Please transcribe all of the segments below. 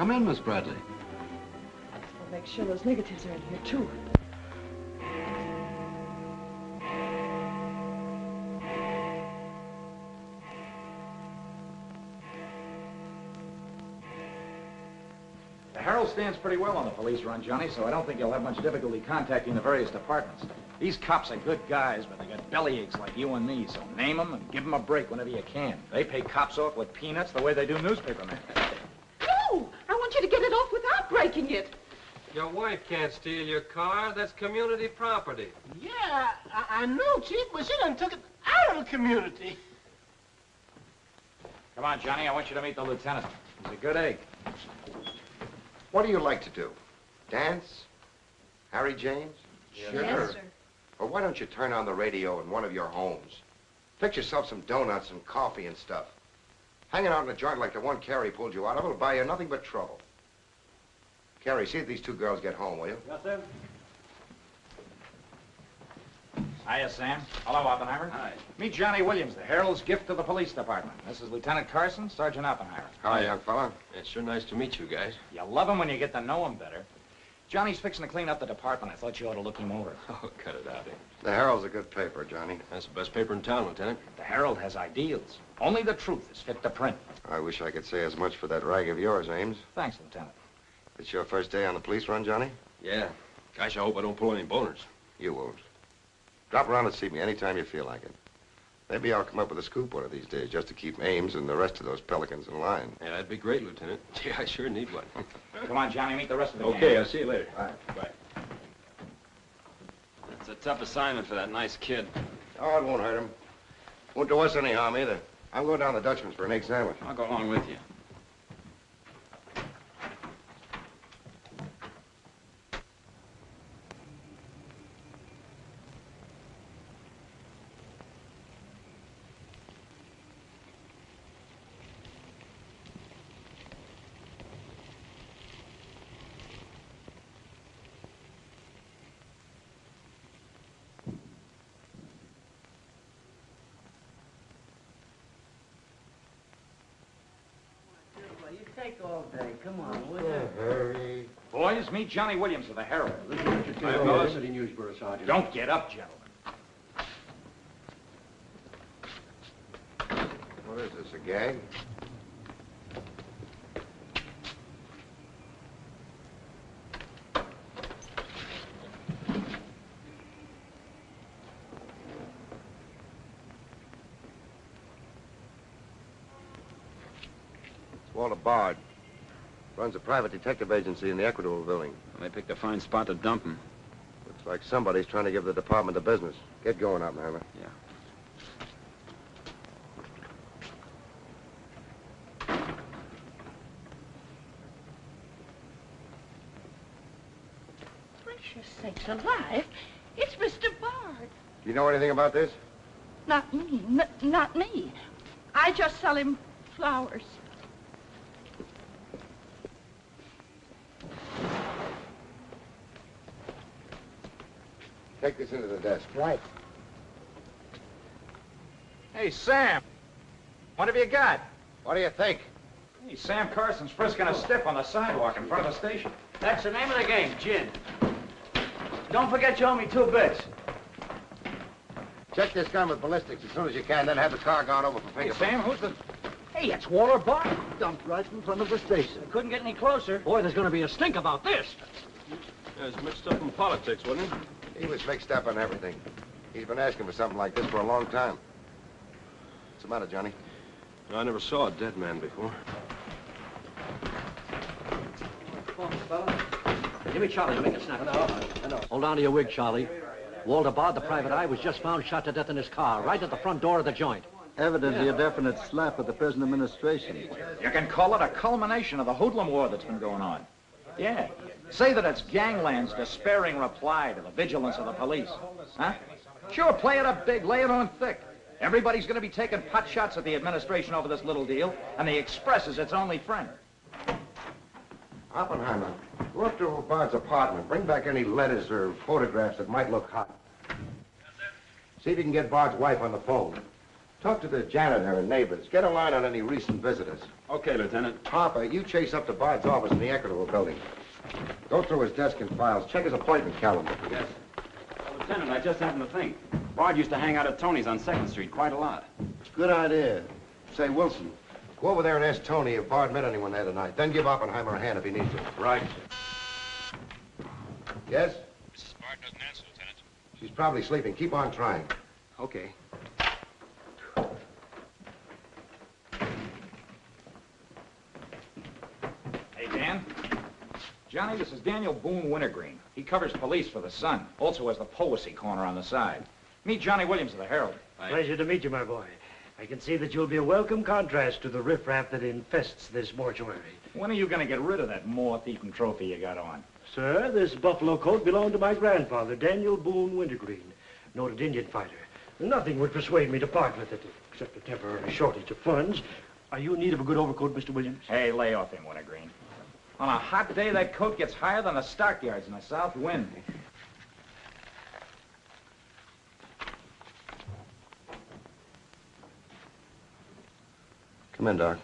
Come in, Miss Bradley. I'll make sure those negatives are in here, too. The Herald stands pretty well on the police run, Johnny, so I don't think you'll have much difficulty contacting the various departments. These cops are good guys, but they got bellyaches like you and me, so name them and give them a break whenever you can. They pay cops off with peanuts the way they do newspapermen. No! I want you to get it off without breaking it. Your wife can't steal your car. That's community property. Yeah, I know, Chief, but she done took it out of the community. Come on, Johnny, I want you to meet the lieutenant. He's a good egg. What do you like to do? Dance? Harry James? Sure. Yes, sir. Or why don't you turn on the radio in one of your homes? Fix yourself some donuts and coffee and stuff. Hanging out in a joint like the one Carrie pulled you out of will buy you nothing but trouble. Carrie, see if these two girls get home, will you? Yes, sir. Hiya, Sam. Hello, Oppenheimer. Hi. Meet Johnny Williams, the Herald's gift to the police department. This is Lieutenant Carson, Sergeant Oppenheimer. Hi, young fella. It's sure nice to meet you guys. You love him when you get to know him better. Johnny's fixing to clean up the department. I thought you ought to look him over. Oh, cut it out, eh? The Herald's a good paper, Johnny. That's the best paper in town, Lieutenant. The Herald has ideals. Only the truth is fit to print. I wish I could say as much for that rag of yours, Ames. Thanks, Lieutenant. It's your first day on the police run, Johnny? Yeah. Gosh, I hope I don't pull any boners. You won't. Drop around and see me anytime you feel like it. Maybe I'll come up with a scoop one of these days just to keep Ames and the rest of those pelicans in line. Yeah, that'd be great, Lieutenant. Gee, I sure need one. Come on, Johnny, meet the rest of the gang. Okay, I'll see you later. All right. Bye. It's a tough assignment for that nice kid. Oh, it won't hurt him. Won't do us any harm either. I'm going down to the Dutchman's for an egg sandwich. I'll go along with you. You take all day. Come on, will you? Hurry. Boys, meet Johnny Williams of the Herald. Hi, fellas. Newsboro, Sergeant. Don't get up, gentlemen. What is this, a gag? Walter Bard. Runs a private detective agency in the Equitable building. They picked a fine spot to dump him. Looks like somebody's trying to give the department the business. Get going, Oppenheimer. Yeah. Gracious sakes alive. It's Mr. Bard. Do you know anything about this? Not me. Not me. I just sell him flowers. Take this into the desk. Right. Hey, Sam. What have you got? What do you think? Hey, Sam Carson's frisking a stiff on the sidewalk in front of the station. That's the name of the game, gin. Don't forget you owe me 2 bits. Check this gun with ballistics as soon as you can, then have the car gone over for Hey, fingerprints. Sam, who's the... Hey, it's Walter Bard. Dumped right in front of the station. Couldn't get any closer. Boy, there's going to be a stink about this. There's mixed up in politics, wasn't he? He was mixed up on everything. He's been asking for something like this for a long time. What's the matter, Johnny? I never saw a dead man before. Give me Charlie to make a snap. I know. Hold on to your wig, Charlie. Walter Bard, the private eye, was just found shot to death in his car, right at the front door of the joint. Evidently a definite slap at the present administration. You can call it a culmination of the hoodlum war that's been going on. Yeah. Say that it's gangland's despairing reply to the vigilance of the police. Huh? Sure, play it up big, lay it on thick. Everybody's going to be taking pot shots at the administration over this little deal, and the Express is its only friend. Oppenheimer, go up to Bard's apartment. Bring back any letters or photographs that might look hot. See if you can get Bard's wife on the phone. Talk to the janitor and neighbors. Get a line on any recent visitors. Okay, Lieutenant. Harper, you chase up to Bard's office in the Equitable building. Go through his desk and files. Check his appointment calendar. Yes. Lieutenant, I just happened to think. Bard used to hang out at Tony's on 2nd Street quite a lot. Good idea. Say, Wilson, go over there and ask Tony if Bard met anyone there tonight. Then give Oppenheimer a hand if he needs to. Right. Yes? Mrs. Bard doesn't answer, Lieutenant. She's probably sleeping. Keep on trying. Okay. Hey, Dan. Johnny, this is Daniel Boone Wintergreen. He covers police for the Sun. Also has the policy corner on the side. Meet Johnny Williams of the Herald. Pleasure to meet you, my boy. I can see that you'll be a welcome contrast to the riffraff that infests this mortuary. When are you going to get rid of that moth-eaten trophy you got on? Sir, this buffalo coat belonged to my grandfather, Daniel Boone Wintergreen, noted Indian fighter. Nothing would persuade me to part with it, except a temporary shortage of funds. Are you in need of a good overcoat, Mr. Williams? Hey, lay off him, Wintergreen. On a hot day, that coat gets higher than the stockyards in a south wind. Come in, Doc.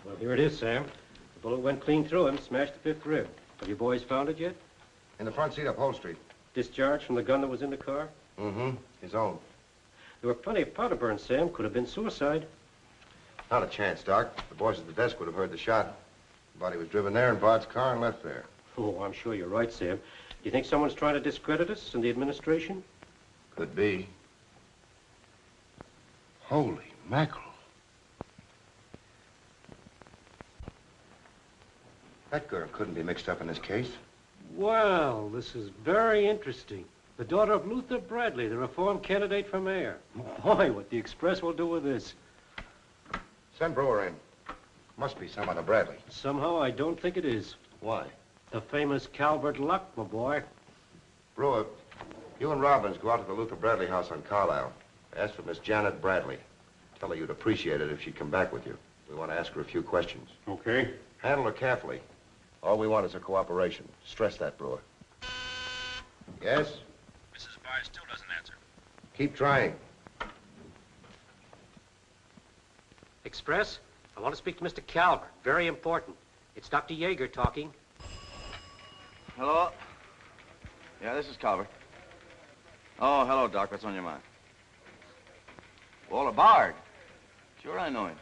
Well, here it is, Sam. The bullet went clean through him, smashed the 5th rib. Have you boys found it yet? In the front seat upholstery. Discharged from the gun that was in the car? Mm-hmm. His own. There were plenty of powder burns, Sam. Could have been suicide. Not a chance, Doc. The boys at the desk would have heard the shot. The body was driven there in Bard's car and left there. Oh, I'm sure you're right, Sam. Do you think someone's trying to discredit us in the administration? Could be. Holy mackerel. That girl couldn't be mixed up in this case. Well, this is very interesting. The daughter of Luther Bradley, the reform candidate for mayor. Boy, what the Express will do with this. Send Brewer in. Must be some other Bradley. Somehow, I don't think it is. Why? The famous Calvert Luck, my boy. Brewer, you and Robbins go out to the Luther Bradley house on Carlisle. Ask for Miss Janet Bradley. Tell her you'd appreciate it if she'd come back with you. We want to ask her a few questions. Okay. Handle her carefully. All we want is her cooperation. Stress that, Brewer. Yes? Mrs. Bard still doesn't answer. Keep trying. Express? I want to speak to Mr. Calvert. Very important. It's Dr. Yeager talking. Hello? Yeah, this is Calvert. Oh, hello, Doc. What's on your mind? Walter Bard. Sure, I know him.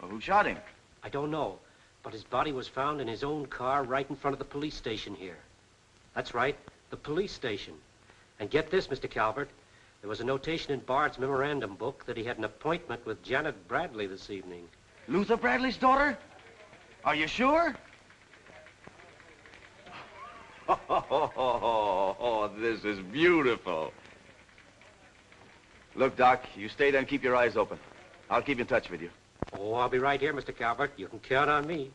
Well, who shot him? I don't know, but his body was found in his own car right in front of the police station here. That's right, the police station. And get this, Mr. Calvert. There was a notation in Bard's memorandum book that he had an appointment with Janet Bradley this evening. Luther Bradley's daughter? Are you sure? Oh, this is beautiful. Look, Doc, you stay there and keep your eyes open. I'll keep in touch with you. Oh, I'll be right here, Mr. Calvert. You can count on me.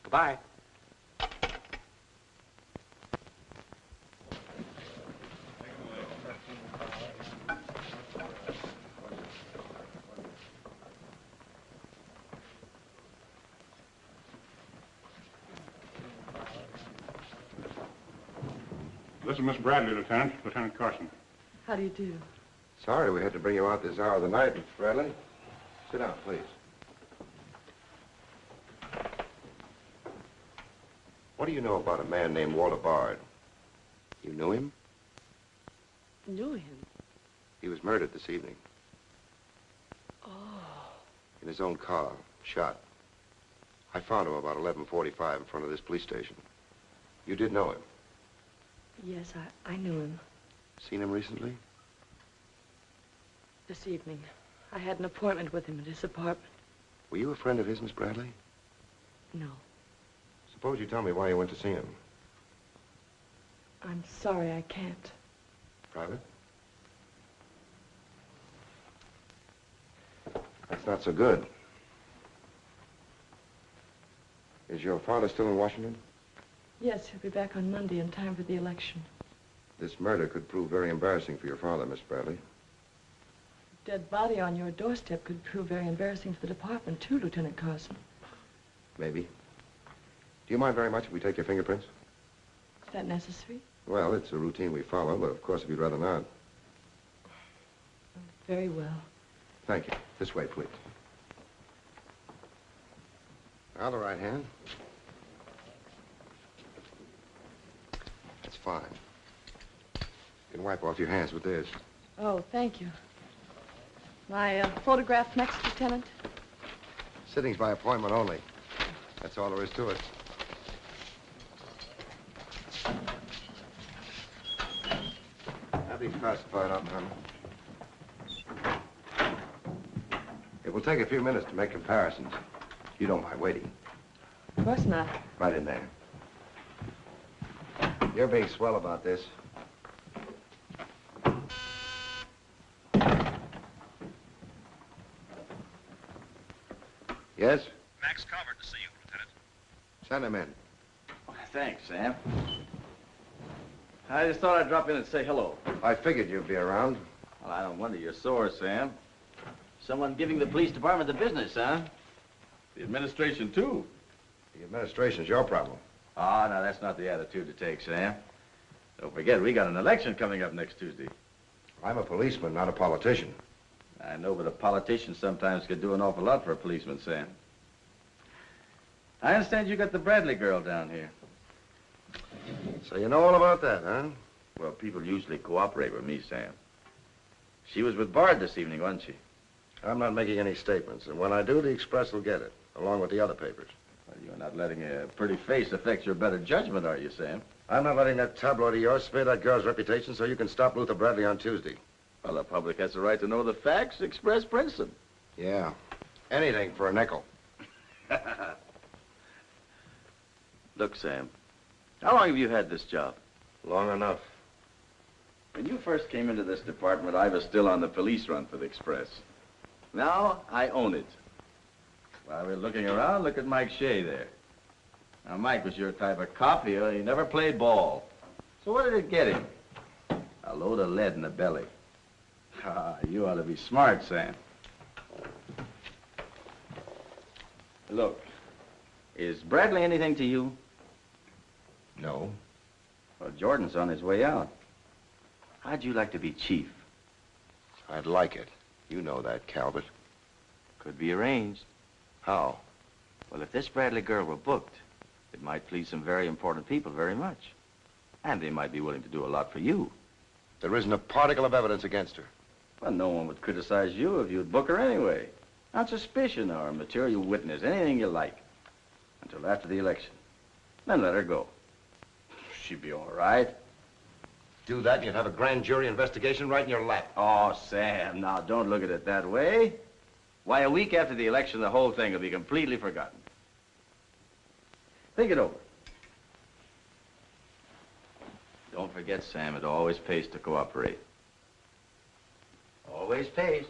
Goodbye. This is Miss Bradley, Lieutenant. Lieutenant Carson. How do you do? Sorry we had to bring you out this hour of the night, Miss Bradley. Sit down, please. What do you know about a man named Walter Bard? You knew him? Knew him? He was murdered this evening. Oh. In his own car, shot. I found him about 11:45 in front of this police station. You did know him? Yes, I knew him. Seen him recently? This evening. I had an appointment with him at his apartment. Were you a friend of his, Miss Bradley? No. Suppose you tell me why you went to see him. I'm sorry I can't. Private? That's not so good. Is your father still in Washington? Yes, he'll be back on Monday in time for the election. This murder could prove very embarrassing for your father, Miss Bradley. Dead body on your doorstep could prove very embarrassing for the department, too, Lieutenant Carson. Maybe. Do you mind very much if we take your fingerprints? Is that necessary? Well, it's a routine we follow, but of course if you'd rather not. Very well. Thank you. This way, please. Now the right hand. That's fine. You can wipe off your hands with this. Oh, thank you. My photograph next, Lieutenant? Sittings by appointment only. That's all there is to it. Have these classified up, Hammer. It will take a few minutes to make comparisons. You don't mind waiting. Of course not. Right in there. You're being swell about this. Yes? Max Calvert to see you, Lieutenant. Send him in. Thanks, Sam. I just thought I'd drop in and say hello. I figured you'd be around. Well, I don't wonder you're sore, Sam. Someone giving the police department the business, huh? The administration, too. The administration's your problem. Ah, now that's not the attitude to take, Sam. Don't forget, we got an election coming up next Tuesday. I'm a policeman, not a politician. I know, but a politician sometimes could do an awful lot for a policeman, Sam. I understand you got the Bradley girl down here. So you know all about that, huh? Well, people usually cooperate with me, Sam. She was with Bard this evening, wasn't she? I'm not making any statements, and when I do, the Express will get it, along with the other papers. Well, you're not letting a pretty face affect your better judgment, are you, Sam? I'm not letting that tabloid of yours smear that girl's reputation so you can stop Luther Bradley on Tuesday. Well, the public has the right to know the facts. Express prints them. Yeah. Anything for a nickel. Look, Sam, how long have you had this job? Long enough. When you first came into this department, I was still on the police run for the Express. Now, I own it. While we're looking around, look at Mike Shea there. Now, Mike was your type of cop. He never played ball. So what did it get him? A load of lead in the belly. Ah, you ought to be smart, Sam. Look, is Bradley anything to you? No. Well, Jordan's on his way out. How'd you like to be chief? I'd like it. You know that, Calvert. Could be arranged. How? Well, if this Bradley girl were booked, it might please some very important people very much. And they might be willing to do a lot for you. There isn't a particle of evidence against her. Well, no one would criticize you if you'd book her anyway. On suspicion or material witness, anything you like. Until after the election. Then let her go. She'd be all right. Do that and you'd have a grand jury investigation right in your lap. Oh, Sam, now don't look at it that way. Why, a week after the election, the whole thing will be completely forgotten. Think it over. Don't forget, Sam, it always pays to cooperate. Always pays.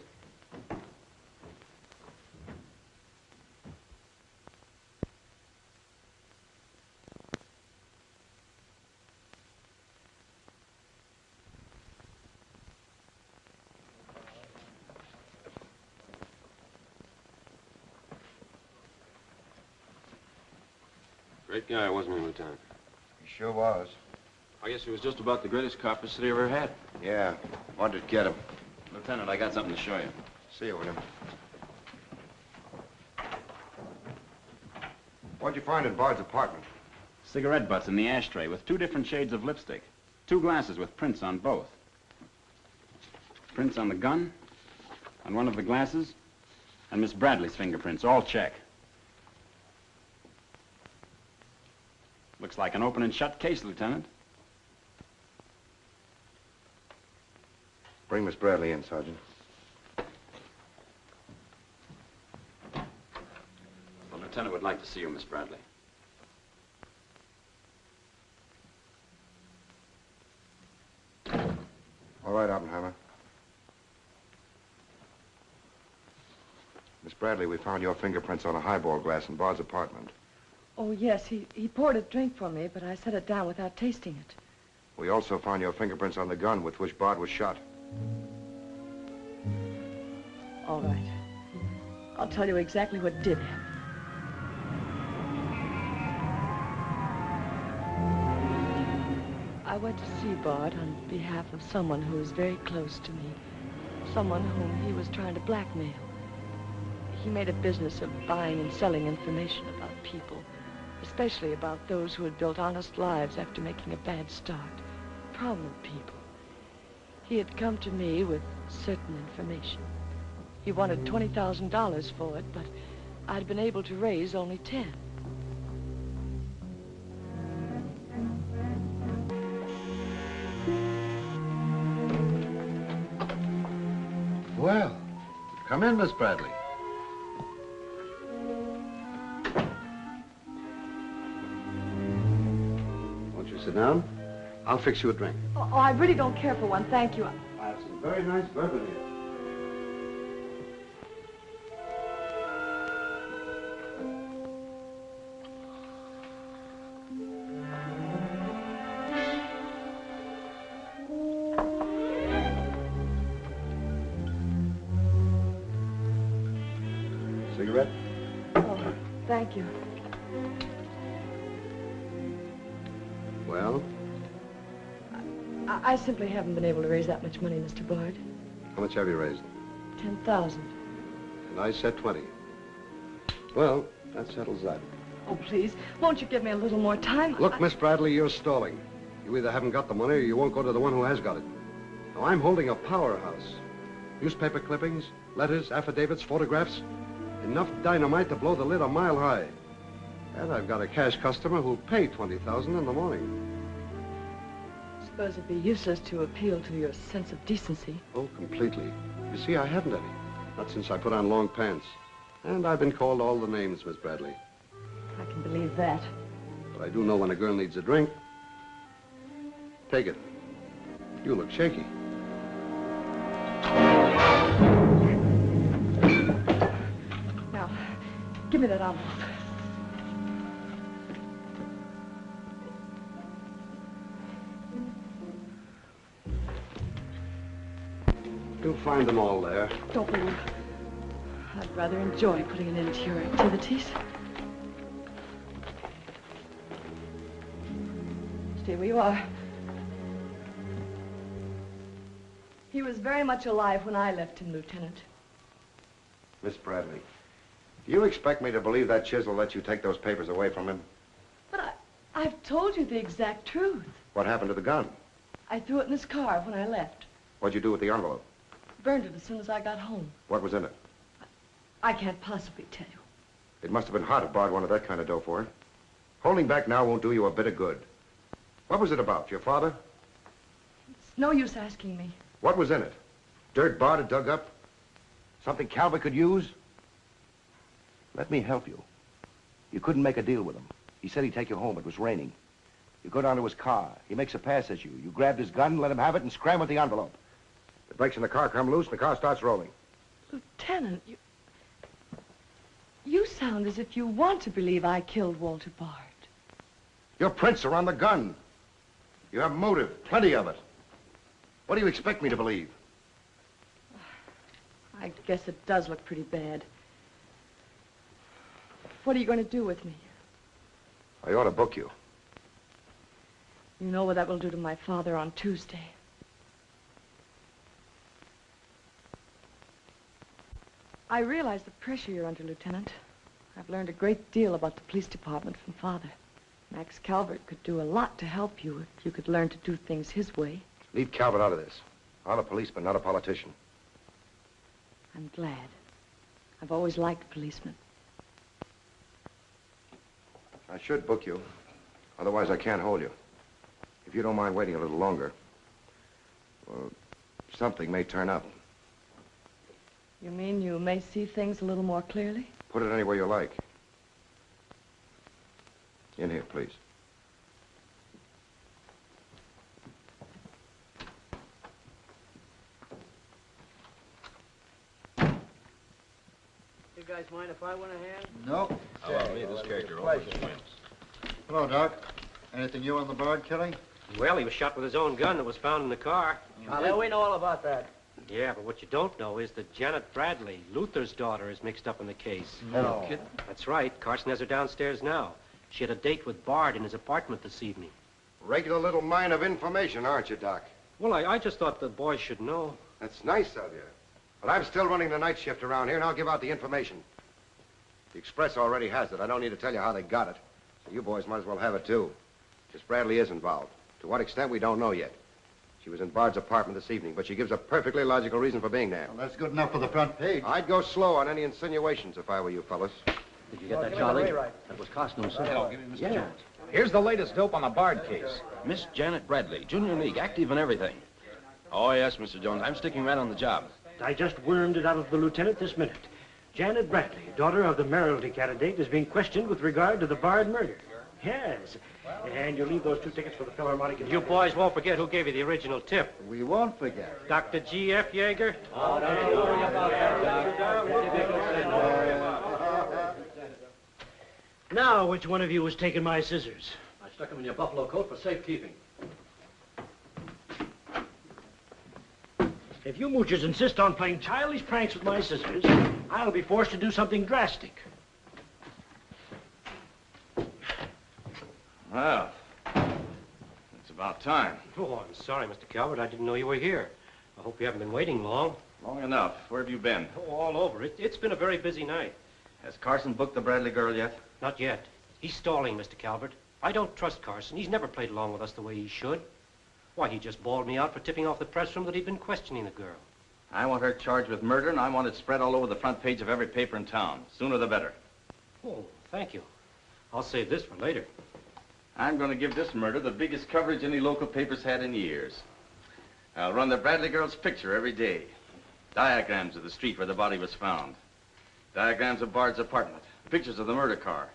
Great guy, wasn't he, Lieutenant? He sure was. I guess he was just about the greatest cop the city ever had. Yeah. Wanted to get him. Lieutenant, I got something to show you. See you, William. What'd you find in Bard's apartment? Cigarette butts in the ashtray with 2 different shades of lipstick. 2 glasses with prints on both. Prints on the gun, on one of the glasses, and Miss Bradley's fingerprints, all check. Looks like an open and shut case, Lieutenant. Bring Miss Bradley in, Sergeant. The Lieutenant would like to see you, Miss Bradley. All right, Oppenheimer. Miss Bradley, we found your fingerprints on a highball glass in Bard's apartment. Oh, yes, he poured a drink for me, but I set it down without tasting it. We also found your fingerprints on the gun with which Bard was shot. All right. I'll tell you exactly what did happen. I went to see Bard on behalf of someone who was very close to me. someone whom he was trying to blackmail. He made a business of buying and selling information about people, especially about those who had built honest lives after making a bad start. Prominent people. He had come to me with certain information. He wanted $20,000 for it, but I'd been able to raise only 10. Well, come in, Miss Bradley. Won't you sit down? I'll fix you a drink. Oh, I really don't care for one, thank you. I have some very nice bourbon here. Cigarette? Oh, thank you. Well, I simply haven't been able to raise that much money, Mr. Bard. how much have you raised? 10,000. And I said 20. Well, that settles that. Oh, please, won't you give me a little more time? Look, Miss Bradley, you're stalling. You either haven't got the money or you won't go to the one who has got it. Now, I'm holding a powerhouse. Newspaper clippings, letters, affidavits, photographs. Enough dynamite to blow the lid a mile high. And I've got a cash customer who'll pay $20,000 in the morning. I suppose it'd be useless to appeal to your sense of decency. Oh, completely. You see, I haven't any. Not since I put on long pants. And I've been called all the names, Miss Bradley. I can believe that. But I do know when a girl needs a drink. Take it. You look shaky. Now, give me that envelope. You'll find them all there. Don't worry. I'd rather enjoy putting an end to your activities. Stay where you are. He was very much alive when I left him, Lieutenant. Miss Bradley, do you expect me to believe that Chisel let you take those papers away from him? But I've told you the exact truth. What happened to the gun? I threw it in his car when I left. What'd you do with the envelope? Burned it as soon as I got home. What was in it? I can't possibly tell you. It must have been hot if Bard wanted that kind of dough for it. Holding back now won't do you a bit of good. What was it about? Your father? It's no use asking me. What was in it? Dirt Bard had dug up? Something Calvert could use? Let me help you. You couldn't make a deal with him. He said he'd take you home. It was raining. You go down to his car. He makes a pass at you. You grabbed his gun, let him have it, and scram with the envelope. The brakes in the car come loose, and the car starts rolling. Lieutenant, you sound as if you want to believe I killed Walter Bard. Your prints are on the gun. You have motive, plenty of it. What do you expect me to believe? I guess it does look pretty bad. What are you going to do with me? I ought to book you. You know what that will do to my father on Tuesday. I realize the pressure you're under, Lieutenant. I've learned a great deal about the police department from Father. Max Calvert could do a lot to help you if you could learn to do things his way. Leave Calvert out of this. I'm a policeman, not a politician. I'm glad. I've always liked policemen. I should book you. Otherwise, I can't hold you. If you don't mind waiting a little longer, well, something may turn up. You mean you may see things a little more clearly? Put it any way you like. In here, please. You guys mind if I went ahead? No. Allow me, this character Pleasure. always wins. Hello, Doc. Anything new on the Bard killing? Well, he was shot with his own gun that was found in the car. Yeah, we know all about that. Yeah, but what you don't know is that Janet Bradley, Luther's daughter, is mixed up in the case. No. That's right. Carson has her downstairs now. She had a date with Bard in his apartment this evening. Regular little mine of information, aren't you, Doc? Well, I just thought the boys should know. That's nice of you. But I'm still running the night shift around here, and I'll give out the information. The Express already has it. I don't need to tell you how they got it. So you boys might as well have it, too. Miss Bradley is involved. To what extent, we don't know yet. She was in Bard's apartment this evening, but she gives a perfectly logical reason for being there. Well, that's good enough for the front page. I'd go slow on any insinuations if I were you fellas. Did you get that, Charlie? That was Carson himself. Yeah. Here's the latest dope on the Bard case. Miss Janet Bradley, Junior League, active and everything. Oh, yes, Mr. Jones. I'm sticking right on the job. I just wormed it out of the lieutenant this minute. Janet Bradley, daughter of the mayoralty candidate, is being questioned with regard to the Bard murder. Yes. And you'll leave those 2 tickets for the Philharmonic. You boys won't forget who gave you the original tip. We won't forget. Dr. G.F. Yeager. Now, which one of you was taking my scissors? I stuck them in your buffalo coat for safekeeping. If you moochers insist on playing childish pranks with my scissors, I'll be forced to do something drastic. Well, it's about time. Oh, I'm sorry, Mr. Calvert. I didn't know you were here. I hope you haven't been waiting long. Long enough. Where have you been? Oh, all over. It's been a very busy night. Has Carson booked the Bradley girl yet? Not yet. He's stalling, Mr. Calvert. I don't trust Carson. He's never played along with us the way he should. Why, he just bawled me out for tipping off the press room that he'd been questioning the girl. I want her charged with murder, and I want it spread all over the front page of every paper in town. Sooner the better. Oh, thank you. I'll save this for later. I'm going to give this murder the biggest coverage any local paper's had in years. I'll run the Bradley girl's picture every day. Diagrams of the street where the body was found. Diagrams of Bard's apartment. Pictures of the murder car.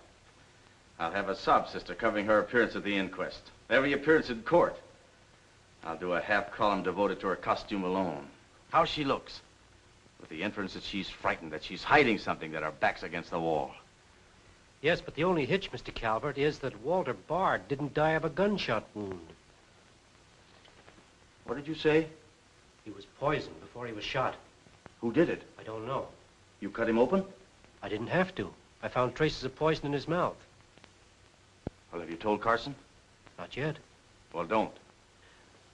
I'll have a sob sister covering her appearance at the inquest. Every appearance in court. I'll do a half column devoted to her costume alone. How she looks. With the inference that she's frightened, that she's hiding something, that her back's against the wall. Yes, but the only hitch, Mr. Calvert, is that Walter Bard didn't die of a gunshot wound. What did you say? He was poisoned before he was shot. Who did it? I don't know. You cut him open? I didn't have to. I found traces of poison in his mouth. Well, have you told Carson? Not yet. Well, don't.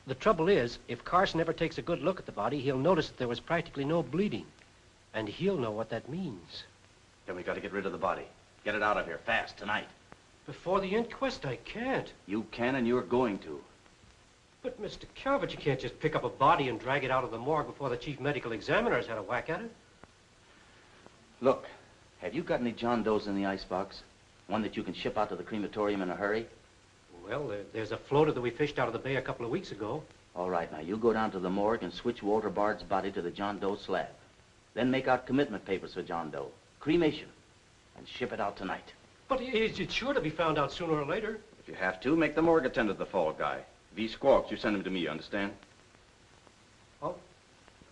The trouble is, if Carson ever takes a good look at the body, he'll notice that there was practically no bleeding. And he'll know what that means. Then we got to get rid of the body. Get it out of here, fast, tonight. Before the inquest, I can't. You can, and you're going to. But, Mr. Calvert, you can't just pick up a body and drag it out of the morgue before the chief medical examiner's had a whack at it. Look, have you got any John Does in the icebox? One that you can ship out to the crematorium in a hurry? Well, there's a floater that we fished out of the bay a couple of weeks ago. All right, now, you go down to the morgue and switch Walter Bard's body to the John Doe slab. Then make out commitment papers for John Doe. Cremation. And ship it out tonight. But it's sure to be found out sooner or later. If you have to, make the morgue attend to the fall guy. If he squawks, you send him to me, you understand?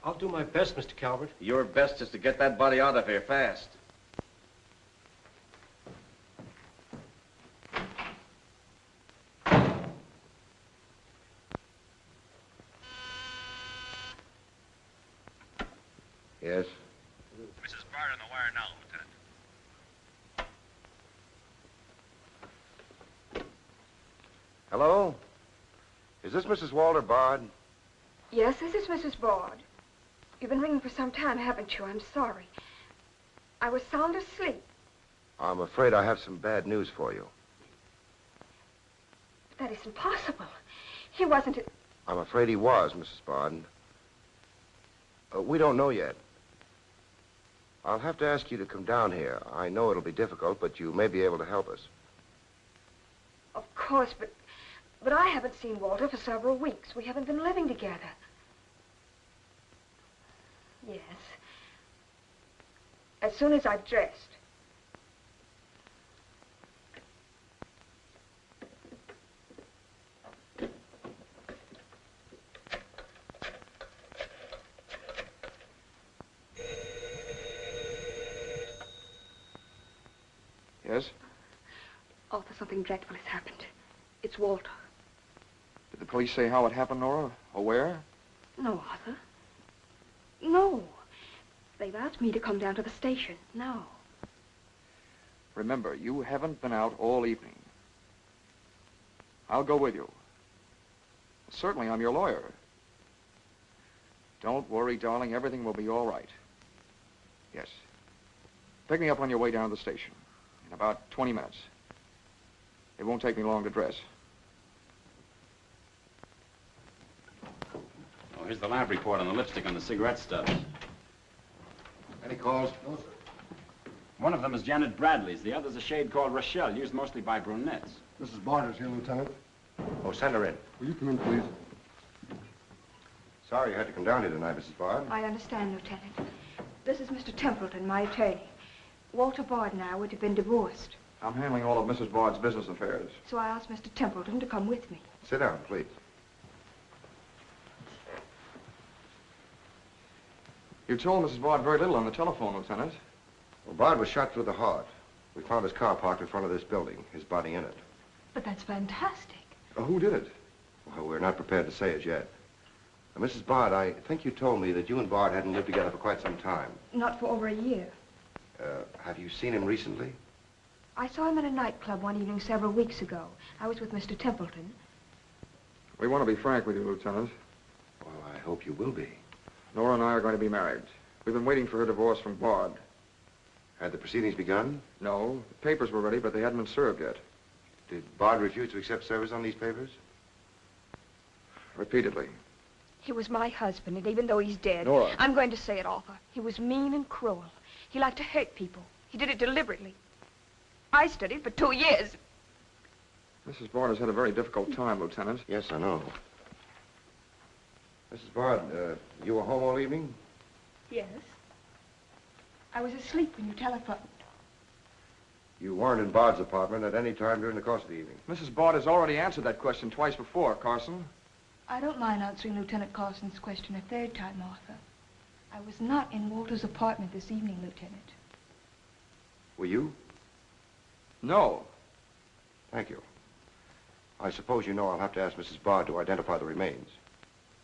I'll do my best, Mr. Calvert. Your best is to get that body out of here fast. Yes? Mrs. Bard on the wire now, Lieutenant. Hello? Is this Mrs. Walter Bard? Yes, this is Mrs. Bard. You've been ringing for some time, haven't you? I'm sorry. I was sound asleep. I'm afraid I have some bad news for you. That isn't possible. He wasn't... I'm afraid he was, Mrs. Bard. We don't know yet. I'll have to ask you to come down here. I know it'll be difficult, but you may be able to help us. Of course, but I haven't seen Walter for several weeks. We haven't been living together. Yes. As soon as I've dressed. Yes? Arthur, something dreadful has happened. It's Walter. Did the police say how it happened, Nora? Or where? No, Arthur. No. They've asked me to come down to the station. No. Remember, you haven't been out all evening. I'll go with you. Certainly, I'm your lawyer. Don't worry, darling. Everything will be all right. Yes. Pick me up on your way down to the station. In about 20 minutes. It won't take me long to dress. Oh, here's the lab report on the lipstick on the cigarette stubs. Any calls? No, sir. One of them is Janet Bradley's. The other's a shade called Rochelle, used mostly by brunettes. Mrs. Barter's here, Lieutenant. Oh, send her in. Will you come in, please? Sorry you had to come down here tonight, Mrs. Bard. I understand, Lieutenant. This is Mr. Templeton, my attorney. Walter Bard and I would have been divorced, I'm handling all of Mrs. Bard's business affairs. so I asked Mr. Templeton to come with me. Sit down, please. You told Mrs. Bard very little on the telephone, Lieutenant. Well, Bard was shot through the heart. We found his car parked in front of this building, his body in it. But that's fantastic. Who did it? Well, we're not prepared to say it yet. Now, Mrs. Bard, I think you told me that you and Bard hadn't lived together for quite some time. Not for over a year. Have you seen him recently? I saw him in a nightclub one evening several weeks ago. I was with Mr. Templeton. We want to be frank with you, Lieutenant. Well, I hope you will be. Nora and I are going to be married. We've been waiting for her divorce from Bard. Had the proceedings begun? No, the papers were ready, but they hadn't been served yet. Did Bard refuse to accept service on these papers? Repeatedly. He was my husband, and even though he's dead, Nora. I'm going to say it, Arthur. He was mean and cruel. He liked to hurt people. He did it deliberately. I studied for 2 years. Mrs. Bard has had a very difficult time, Lieutenant. Yes, I know. Mrs. Bard, you were home all evening? Yes. I was asleep when you telephoned. You weren't in Bard's apartment at any time during the course of the evening? Mrs. Bard has already answered that question twice before, Carson. I don't mind answering Lieutenant Carson's question a third time, Arthur. I was not in Walter's apartment this evening, Lieutenant. Were you? No. Thank you. I suppose you know I'll have to ask Mrs. Bard to identify the remains.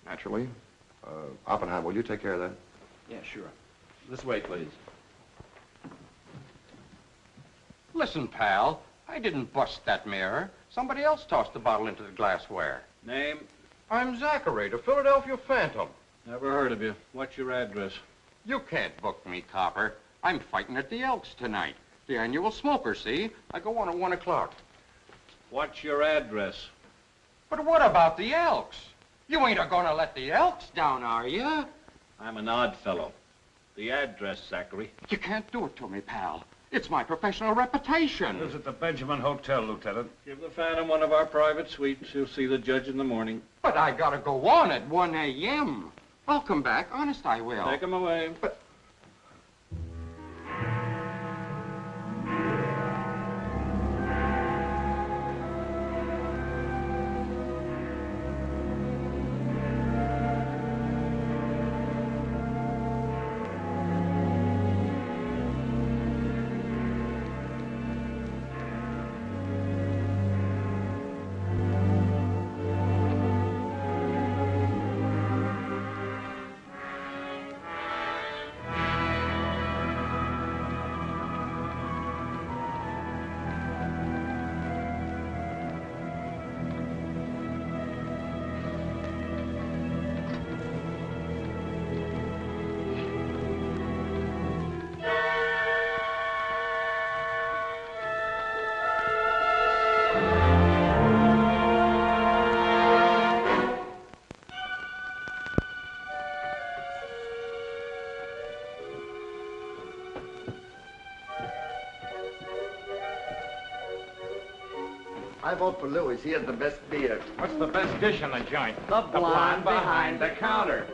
Naturally. Oppenheim, will you take care of that? Yeah, sure. This way, please. Listen, pal, I didn't bust that mirror. Somebody else tossed the bottle into the glassware. Name? I'm Zachary, the Philadelphia Phantom. Never heard of you. What's your address? You can't book me, copper. I'm fighting at the Elks tonight. The annual smoker, see? I go on at 1 o'clock. What's your address? But what about the Elks? You ain't a-gonna let the Elks down, are you? I'm an odd fellow. The address, Zachary. You can't do it to me, pal. It's my professional reputation. This is at the Benjamin Hotel, Lieutenant. Give the Phantom one of our private suites. He'll see the judge in the morning. But I gotta go on at 1 a.m. I'll come back. Honest, I will. Take him away. But... I vote for Louis. He has the best beer. What's the best dish in the joint? The blonde behind the counter.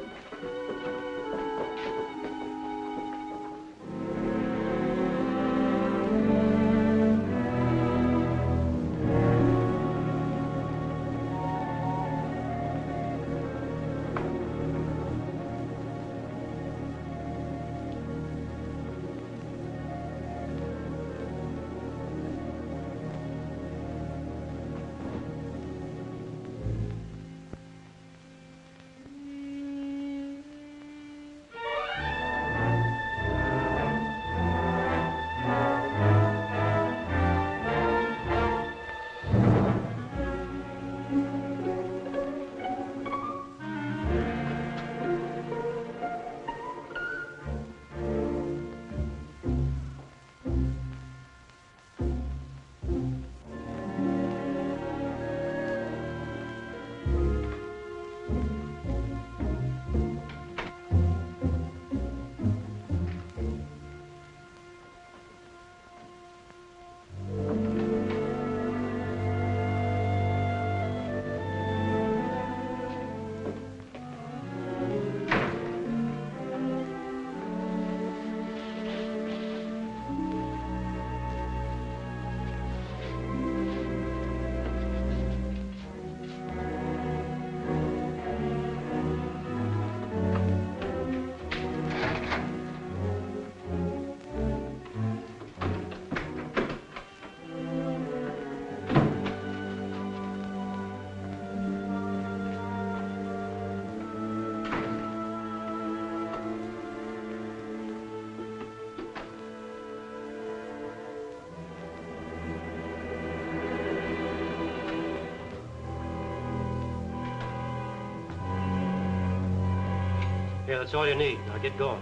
Here, that's all you need. Now get going.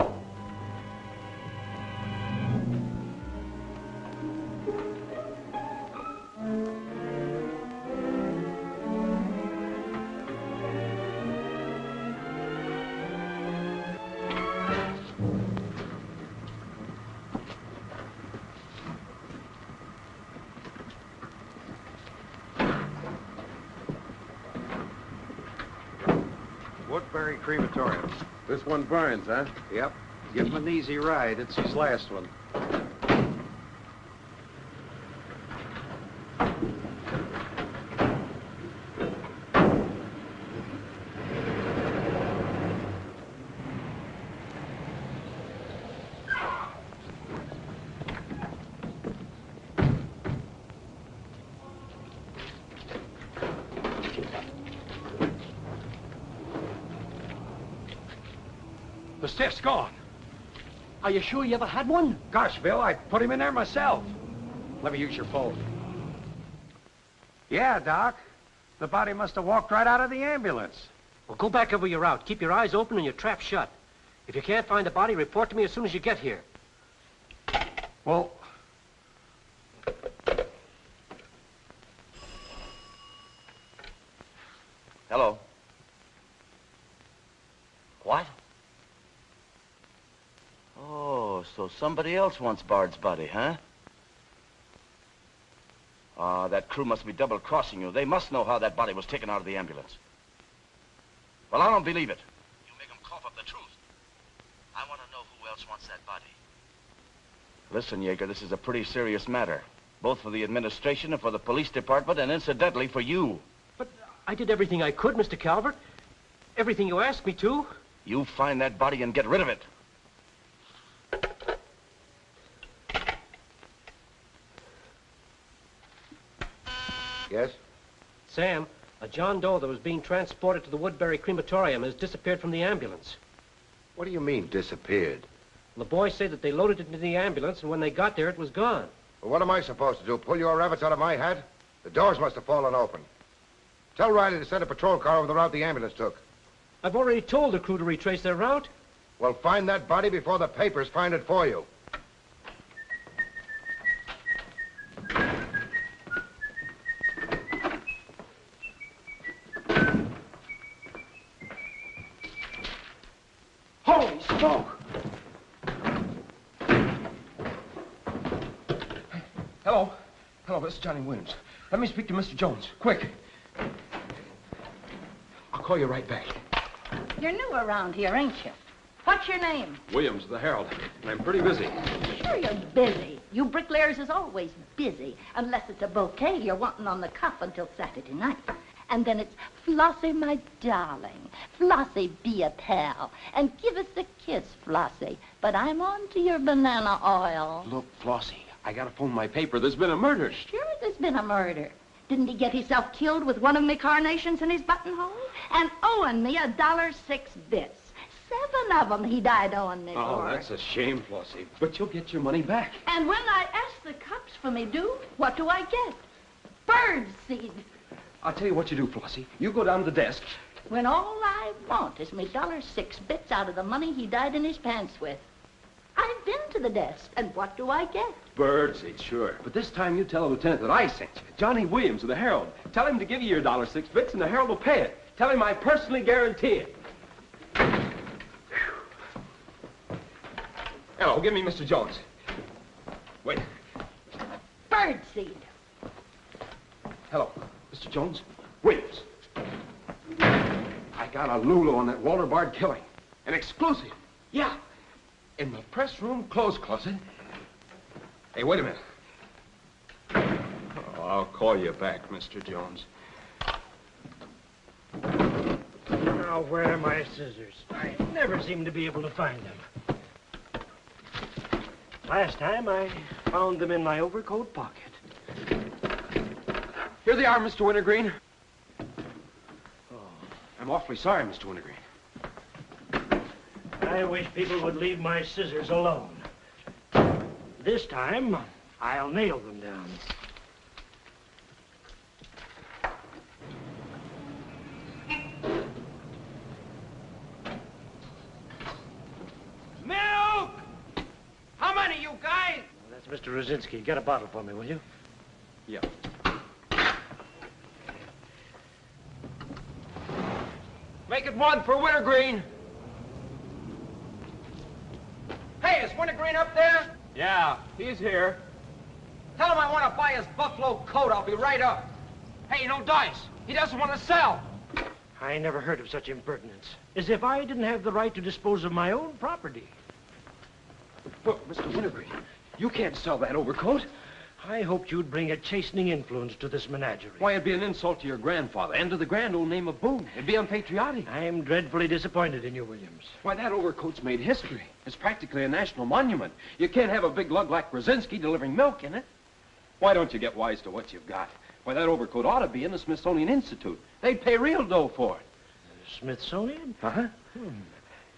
Woodbury Crematorium. This one burns, huh? Yep. Give him an easy ride. It's his last one. The stiff's gone. Are you sure you ever had one? Gosh, Bill, I put him in there myself. Let me use your phone. Yeah, Doc. The body must have walked right out of the ambulance. Well, go back over your route. Keep your eyes open and your trap shut. If you can't find the body, report to me as soon as you get here. Well, Hello. What? Oh, so somebody else wants Bard's body, huh? Ah, that crew must be double-crossing you. They must know how that body was taken out of the ambulance. Well, I don't believe it. You make them cough up the truth. I want to know who else wants that body. Listen, Yeager, this is a pretty serious matter. Both for the administration and for the police department, and incidentally for you. But I did everything I could, Mr. Calvert. Everything you asked me to. You find that body and get rid of it. Yes? Sam, a John Doe that was being transported to the Woodbury Crematorium has disappeared from the ambulance. What do you mean, disappeared? The boys say that they loaded it into the ambulance, and when they got there, it was gone. Well, what am I supposed to do, pull your rabbits out of my hat? The doors must have fallen open. Tell Riley to send a patrol car over the route the ambulance took. I've already told the crew to retrace their route. Well, find that body before the papers find it for you. Holy smoke! Hello. Hello, this is Johnny Williams. Let me speak to Mr. Jones. Quick. I'll call you right back. You're new around here, ain't you? What's your name? Williams, the Herald. And I'm pretty busy. Sure you're busy. You bricklayers is always busy, unless it's a bouquet you're wanting on the cuff until Saturday night. And then it's, Flossie, my darling. Flossie, be a pal. And give us a kiss, Flossie. But I'm on to your banana oil. Look, Flossie, I gotta phone my paper. There's been a murder. Sure there's been a murder. Didn't he get himself killed with one of me carnations in his buttonhole? And owing me $1.06 bits. 7 of them he died owing me Oh, for. that's a shame, Flossie. But you'll get your money back. And when I ask the cops for me due, what do I get? Bird seed. I'll tell you what you do, Flossie. You go down to the desk. When all I want is me $1.06 bits out of the money he died in his pants with. I've been to the desk, and what do I get? Birdseed, sure. But this time you tell the lieutenant that I sent you. Johnny Williams of the Herald. Tell him to give you your $1.06 bits, and the Herald will pay it. Tell him I personally guarantee it. Hello, give me Mr. Jones. Wait. Birdseed. Hello, Mr. Jones. Williams. I got a Lulu on that Walter Bard killing. An exclusive. Yeah. In the press room clothes closet. Hey, wait a minute. Oh, I'll call you back, Mr. Jones. Now, where are my scissors? I never seem to be able to find them. Last time, I found them in my overcoat pocket. Here they are, Mr. Wintergreen. Oh, I'm awfully sorry, Mr. Wintergreen. I wish people would leave my scissors alone. This time, I'll nail them down. Mr. Rosinski, get a bottle for me, will you? Yeah. Make it one for Wintergreen. Hey, is Wintergreen up there? Yeah, he's here. Tell him I want to buy his buffalo coat. I'll be right up. Hey, no dice. He doesn't want to sell. I never heard of such impertinence. As if I didn't have the right to dispose of my own property. Look, Mr. Wintergreen, you can't sell that overcoat. I hoped you'd bring a chastening influence to this menagerie. Why, it'd be an insult to your grandfather and to the grand old name of Boone. It'd be unpatriotic. I'm dreadfully disappointed in you, Williams. Why, that overcoat's made history. It's practically a national monument. You can't have a big lug like Brzezinski delivering milk in it. Why don't you get wise to what you've got? Why, that overcoat ought to be in the Smithsonian Institute. They'd pay real dough for it. Smithsonian? Uh-huh.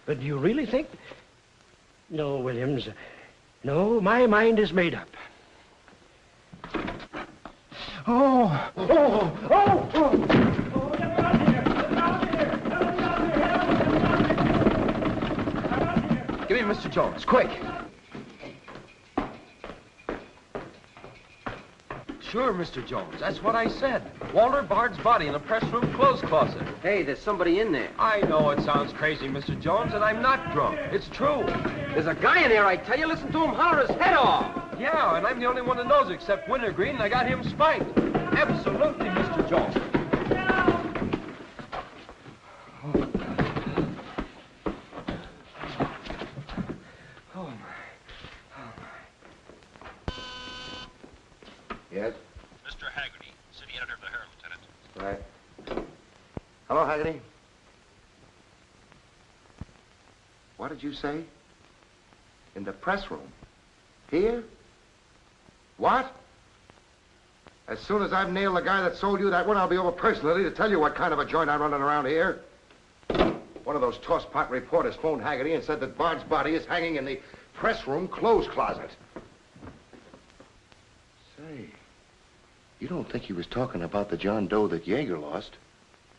But do you really think... No, Williams. No, my mind is made up. Oh! Oh! Oh! Oh! Give me Mr. Jones, quick. Sure, Mr. Jones. That's what I said. Walter Bard's body in the press room clothes closet. Hey, there's somebody in there. I know it sounds crazy, Mr. Jones, and I'm not drunk. It's true. There's a guy in there, I tell you. Listen to him holler his head off. Yeah, and I'm the only one that knows except Wintergreen, and I got him spiked. Absolutely, Mr. Jones. Yes? Mr. Haggerty, city editor of the Herald, Lieutenant. Right. Hello, Haggerty. What did you say? In the press room? Here? What? As soon as I've nailed the guy that sold you that one, I'll be over personally to tell you what kind of a joint I'm running around here. One of those tosspot reporters phoned Haggerty and said that Bard's body is hanging in the press room clothes closet. Say, you don't think he was talking about the John Doe that Yeager lost?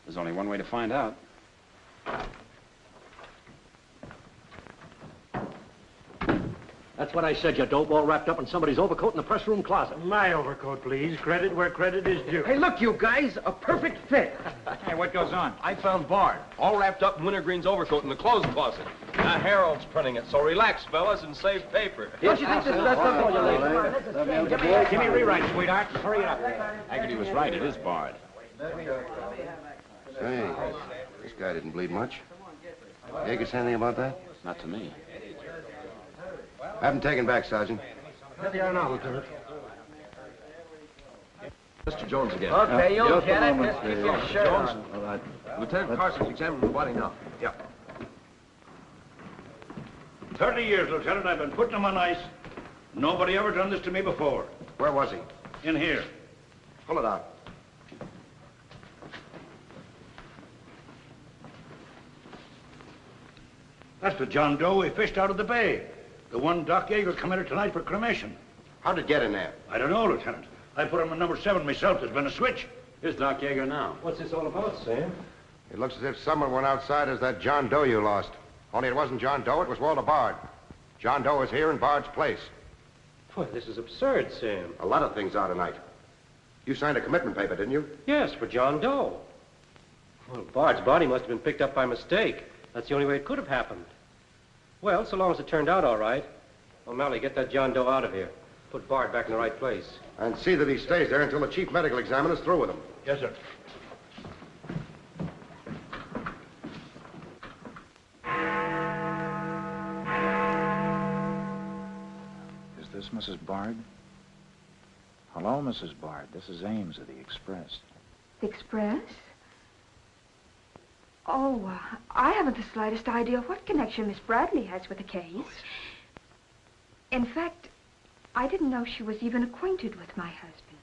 There's only one way to find out. That's what I said, you dope, all wrapped up in somebody's overcoat in the press room closet. My overcoat, please. Credit where credit is due. Hey, look, you guys, a perfect fit. Hey, what goes on? I found Bard, all wrapped up in Wintergreen's overcoat in the clothes closet. The Herald's printing it, so relax, fellas, and save paper. Don't you think this is best up for you, ladies? Give me a rewrite, sweetheart. Hurry it up. Haggerty was right. It is Bard. Say, this guy didn't bleed much. Yeager say anything about that? Not to me. Have him taken back, Sergeant. Here they are now, Lieutenant. Mr. Jones again. Okay, you'll get it. Just keep your shirt Jones. on. All right. Lieutenant Carson's examining the body now. Yeah. 30 years, Lieutenant. I've been putting him on ice. Nobody ever done this to me before. Where was he? In here. Pull it out. That's the John Doe we fished out of the bay. The one Doc Yeager committed tonight for cremation. How'd it get in there? I don't know, Lieutenant. I put him in number 7 myself. There's been a switch. Here's Doc Yeager now. What's this all about, Sam? It looks as if someone went outside as that John Doe you lost. Only it wasn't John Doe, it was Walter Bard. John Doe is here in Bard's place. Boy, this is absurd, Sam. A lot of things are tonight. You signed a commitment paper, didn't you? Yes, for John Doe. Well, Bard's body must have been picked up by mistake. That's the only way it could have happened. Well, so long as it turned out all right. O'Malley, get that John Doe out of here. Put Bard back in the right place. And see that he stays there until the chief medical examiner's through with him. Yes, sir. Is this Mrs. Bard? Hello, Mrs. Bard. This is Ames of the Express. The Express? Oh, I haven't the slightest idea what connection Miss Bradley has with the case. In fact, I didn't know she was even acquainted with my husband.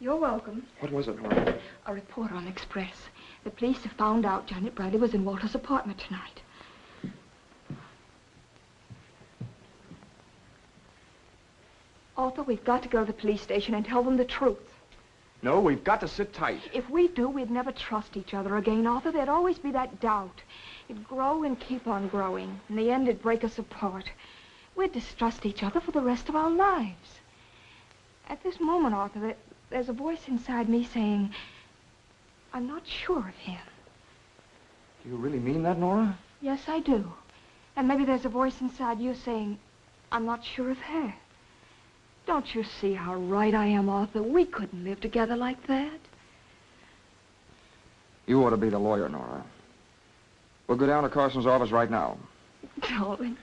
You're welcome. What was it, Laura? A report on Express. The police have found out Janet Bradley was in Walter's apartment tonight. Arthur, we've got to go to the police station and tell them the truth. No, we've got to sit tight. If we do, we'd never trust each other again, Arthur. There'd always be that doubt. It'd grow and keep on growing. In the end, it'd break us apart. We'd distrust each other for the rest of our lives. At this moment, Arthur, there's a voice inside me saying, I'm not sure of him. Do you really mean that, Nora? Yes, I do. And maybe there's a voice inside you saying, I'm not sure of her. Don't you see how right I am, Arthur? We couldn't live together like that. You ought to be the lawyer, Nora. We'll go down to Carson's office right now. Darling.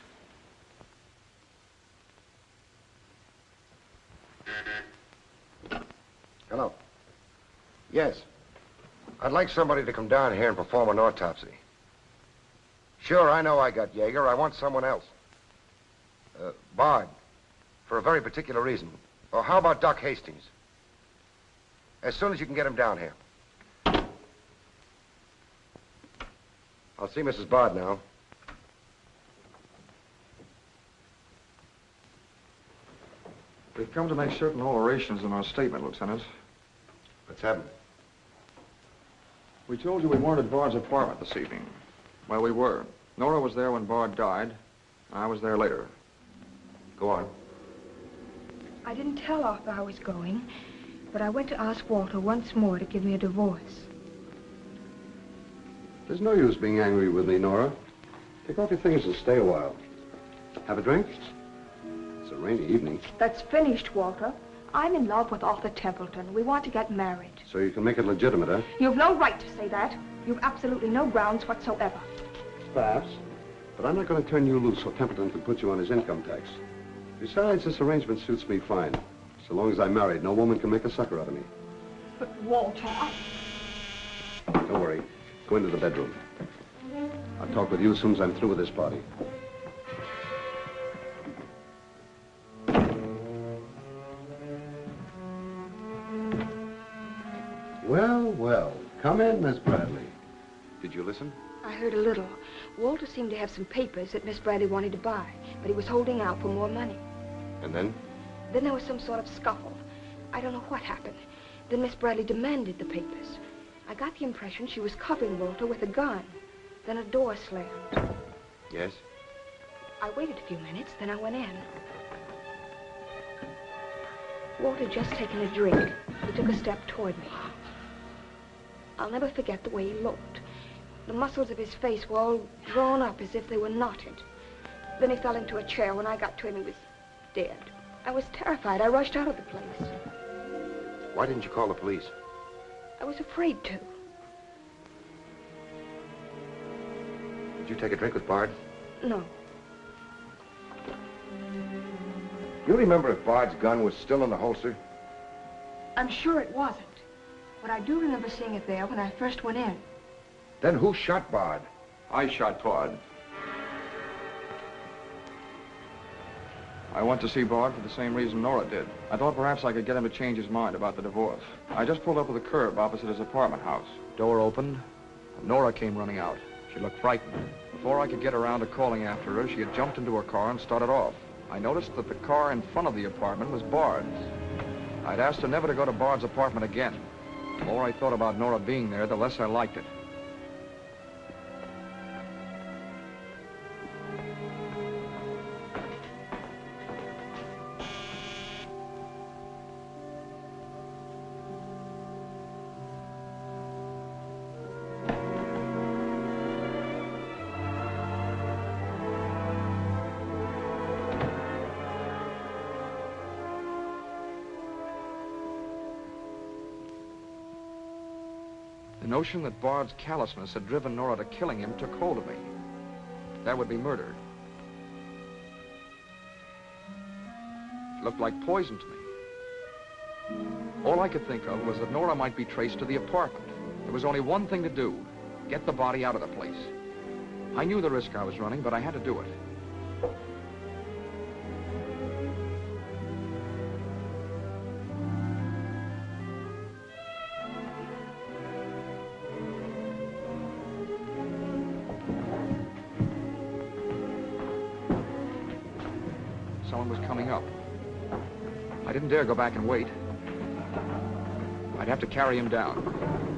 Hello. Yes. I'd like somebody to come down here and perform an autopsy. Sure, I know I got Yeager. I want someone else. Bard. For a very particular reason. Or how about Doc Hastings? As soon as you can get him down here. I'll see Mrs. Bard now. We've come to make certain alterations in our statement, Lieutenant. What's happened? We told you we weren't at Bard's apartment this evening. Well, we were. Nora was there when Bard died. I was there later. Go on. I didn't tell Arthur I was going, but I went to ask Walter once more to give me a divorce. There's no use being angry with me, Nora. Take off your things and stay a while. Have a drink? It's a rainy evening. That's finished, Walter. I'm in love with Arthur Templeton. We want to get married. So you can make it legitimate, huh? You've no right to say that. You've absolutely no grounds whatsoever. Perhaps. But I'm not going to turn you loose so Templeton can put you on his income tax. Besides, this arrangement suits me fine. So long as I'm married, no woman can make a sucker out of me. But, Walter, Don't worry. Go into the bedroom. I'll talk with you as soon as I'm through with this party. Well, well. Come in, Miss Bradley. Did you listen? I heard a little. Walter seemed to have some papers that Miss Bradley wanted to buy, but he was holding out for more money. And then? Then there was some sort of scuffle. I don't know what happened. Then Miss Bradley demanded the papers. I got the impression she was covering Walter with a gun. Then a door slammed. Yes? I waited a few minutes, then I went in. Walter had just taken a drink. He took a step toward me. I'll never forget the way he looked. The muscles of his face were all drawn up as if they were knotted. Then he fell into a chair. When I got to him, he was dead. I was terrified. I rushed out of the place. Why didn't you call the police? I was afraid to. Did you take a drink with Bard? No. You remember if Bard's gun was still in the holster? I'm sure it wasn't. But I do remember seeing it there when I first went in. Then who shot Bard? I shot Bard. I went to see Bard for the same reason Nora did. I thought perhaps I could get him to change his mind about the divorce. I just pulled up at the curb opposite his apartment house. Door opened, and Nora came running out. She looked frightened. Before I could get around to calling after her, she had jumped into her car and started off. I noticed that the car in front of the apartment was Bard's. I'd asked her never to go to Bard's apartment again. The more I thought about Nora being there, the less I liked it. The notion that Bard's callousness had driven Nora to killing him took hold of me. That would be murder. It looked like poison to me. All I could think of was that Nora might be traced to the apartment. There was only one thing to do: get the body out of the place. I knew the risk I was running, but I had to do it. Someone was coming up. I didn't dare go back and wait. I'd have to carry him down.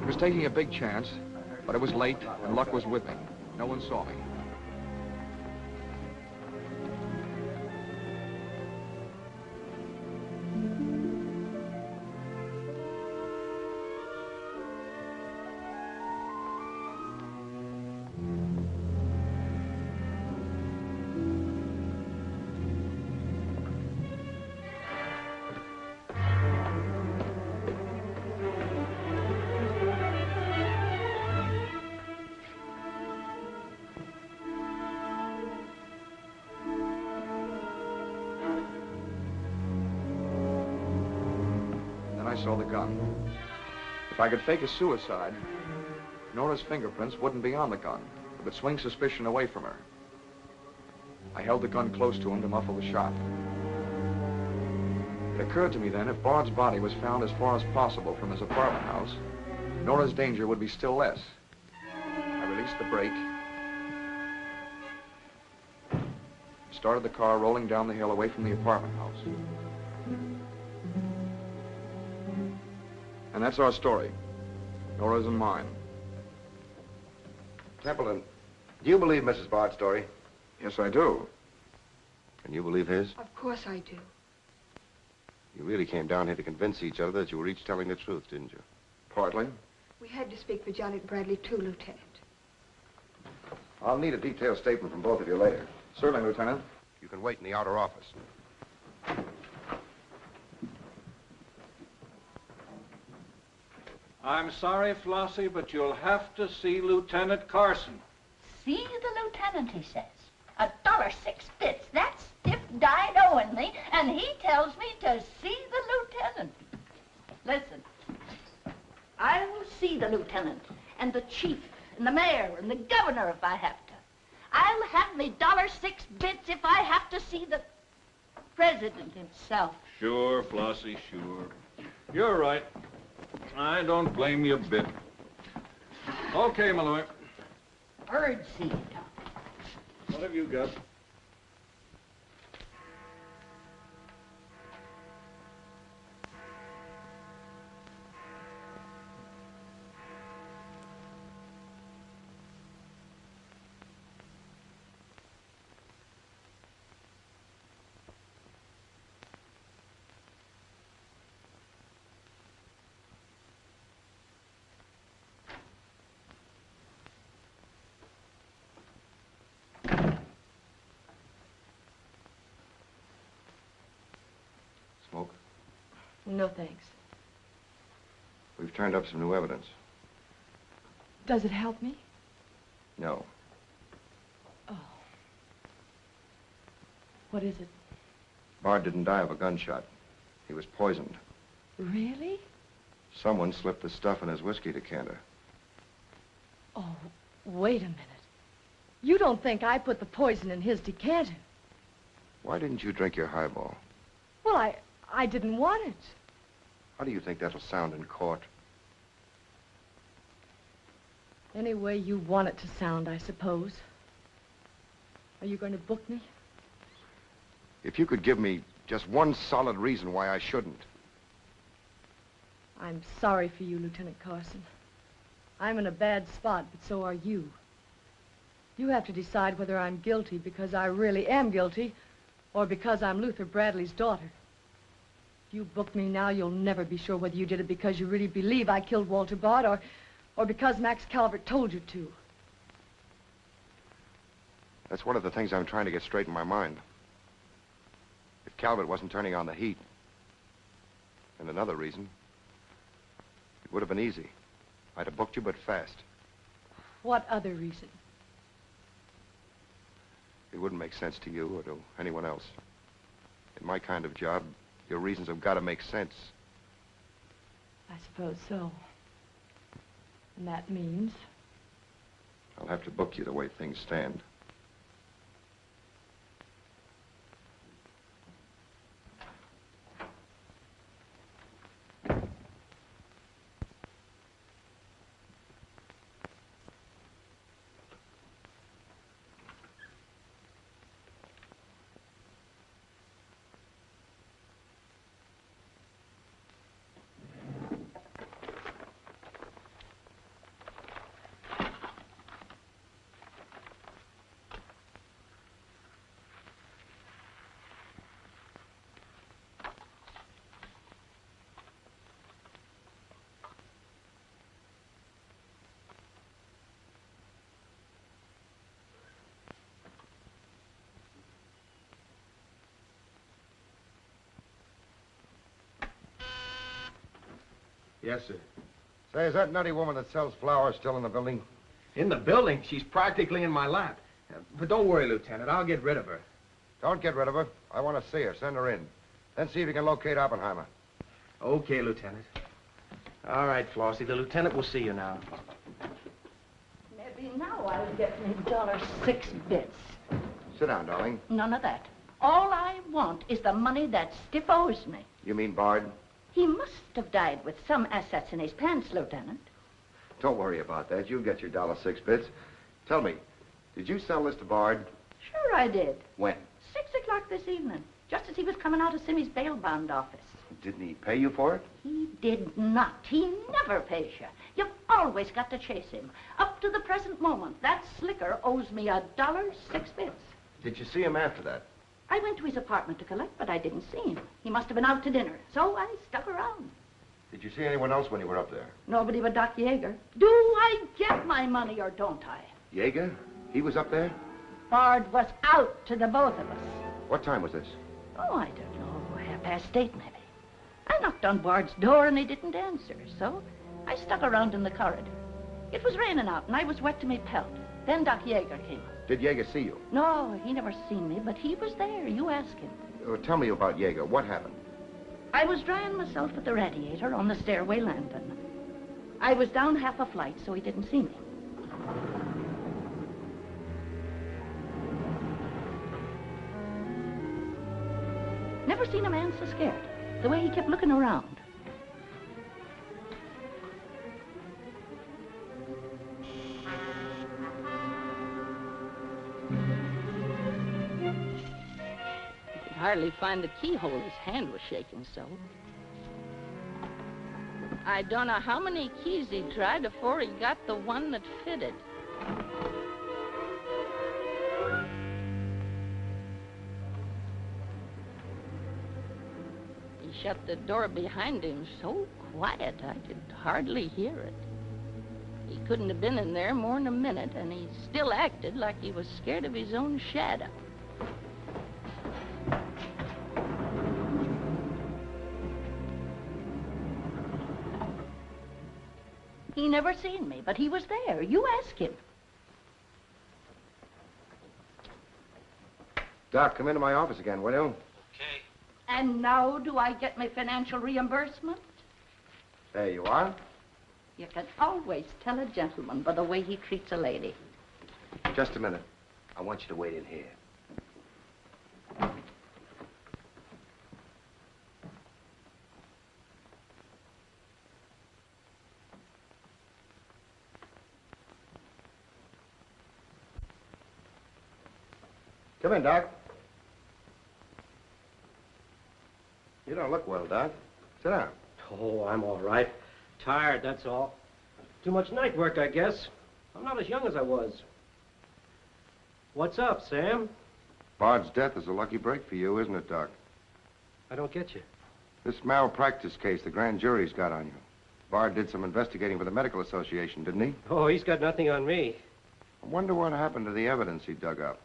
He was taking a big chance, but it was late, and luck was with me. No one saw me. saw the gun. If I could fake a suicide, Nora's fingerprints wouldn't be on the gun. It would swing suspicion away from her. I held the gun close to him to muffle the shot. It occurred to me then, if Bard's body was found as far as possible from his apartment house, Nora's danger would be still less. I released the brake, started the car rolling down the hill away from the apartment house. And that's our story. Nora's and mine. Templeton, do you believe Mrs. Bard's story? Yes, I do. Can you believe his? Of course I do. You really came down here to convince each other that you were each telling the truth, didn't you? Partly. We had to speak for Janet Bradley, too, Lieutenant. I'll need a detailed statement from both of you later. Certainly, Lieutenant. You can wait in the outer office. I'm sorry, Flossie, but you'll have to see Lieutenant Carson. See the lieutenant, he says. $1.06. That's stiff died owing me, and he tells me to see the lieutenant. Listen, I will see the lieutenant, and the chief, and the mayor, and the governor if I have to. I'll have me $1.06 if I have to see the president himself. Sure, Flossie, sure. You're right. I don't blame you a bit. Okay, Malloy. Birdseed. What have you got? Smoke? No, thanks. We've turned up some new evidence. Does it help me? No. Oh. What is it? Bard didn't die of a gunshot. He was poisoned. Really? Someone slipped the stuff in his whiskey decanter. Oh, wait a minute. You don't think I put the poison in his decanter? Why didn't you drink your highball? Well, I didn't want it. How do you think that'll sound in court? Any way you want it to sound, I suppose. Are you going to book me? If you could give me just one solid reason why I shouldn't. I'm sorry for you, Lieutenant Carson. I'm in a bad spot, but so are you. You have to decide whether I'm guilty because I really am guilty or because I'm Luther Bradley's daughter. If you book me now, you'll never be sure whether you did it because you really believe I killed Walter Bard or because Max Calvert told you to. That's one of the things I'm trying to get straight in my mind. If Calvert wasn't turning on the heat, and another reason, it would have been easy. I'd have booked you, but fast. What other reason? It wouldn't make sense to you or to anyone else. In my kind of job, your reasons have got to make sense. I suppose so. And that means? I'll have to book you the way things stand. Yes, sir. Say, is that nutty woman that sells flowers still in the building? In the building? She's practically in my lap. But don't worry, Lieutenant. I'll get rid of her. Don't get rid of her. I want to see her. Send her in. Then see if you can locate Oppenheimer. Okay, Lieutenant. All right, Flossie. The lieutenant will see you now. Maybe now I'll get me $6. Sit down, darling. None of that. All I want is the money that Stiff owes me. You mean Bard? He must have died with some assets in his pants, Lieutenant. Don't worry about that. You'll get your $6. Tell me, did you sell this to Bard? Sure I did. When? 6 o'clock this evening, just as he was coming out of Simmy's bail bond office. Didn't he pay you for it? He did not. He never pays you. You've always got to chase him. Up to the present moment, that slicker owes me $1.06. Did you see him after that? I went to his apartment to collect, but I didn't see him. He must have been out to dinner, so I stuck around. Did you see anyone else when you were up there? Nobody but Doc Yeager. Do I get my money or don't I? Yeager? He was up there? Bard was out to the both of us. What time was this? Oh, I don't know, 8:30 maybe. I knocked on Bard's door and he didn't answer, so I stuck around in the corridor. It was raining out and I was wet to me pelt. Then Doc Yeager came up. Did Yeager see you? No, he never seen me, but he was there. You ask him. Tell me about Yeager. What happened? I was drying myself at the radiator on the stairway landing. I was down half a flight, so he didn't see me. Never seen a man so scared. The way he kept looking around. He could hardly find the keyhole. His hand was shaking so. I don't know how many keys he tried before he got the one that fitted. He shut the door behind him so quiet I could hardly hear it. He couldn't have been in there more than a minute, and he still acted like he was scared of his own shadow. He never seen me, but he was there. You ask him. Doc, come into my office again, will you? And now do I get my financial reimbursement? There you are. You can always tell a gentleman by the way he treats a lady. Just a minute. I want you to wait in here. Come in, Doc. You don't look well, Doc. Sit down. Oh, I'm all right. Tired, that's all. Too much night work, I guess. I'm not as young as I was. What's up, Sam? Bard's death is a lucky break for you, isn't it, Doc? I don't get you. This malpractice case the grand jury's got on you. Bard did some investigating for the Medical Association, didn't he? Oh, he's got nothing on me. I wonder what happened to the evidence he dug up.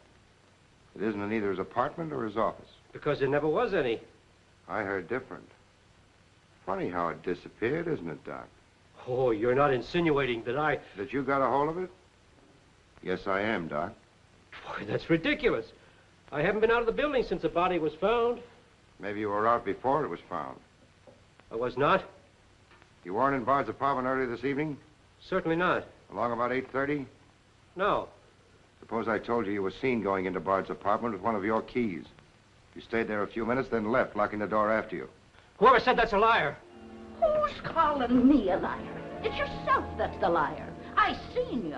It isn't in either his apartment or his office. Because there never was any. I heard different. Funny how it disappeared, isn't it, Doc? Oh, you're not insinuating that I... That you got a hold of it? Yes, I am, Doc. Boy, that's ridiculous. I haven't been out of the building since the body was found. Maybe you were out before it was found. I was not? You weren't in Bard's apartment earlier this evening? Certainly not. Along about 8:30? No. Suppose I told you you were seen going into Bard's apartment with one of your keys. You stayed there a few minutes, then left, locking the door after you. Whoever said that's a liar. Who's calling me a liar? It's yourself that's the liar. I seen you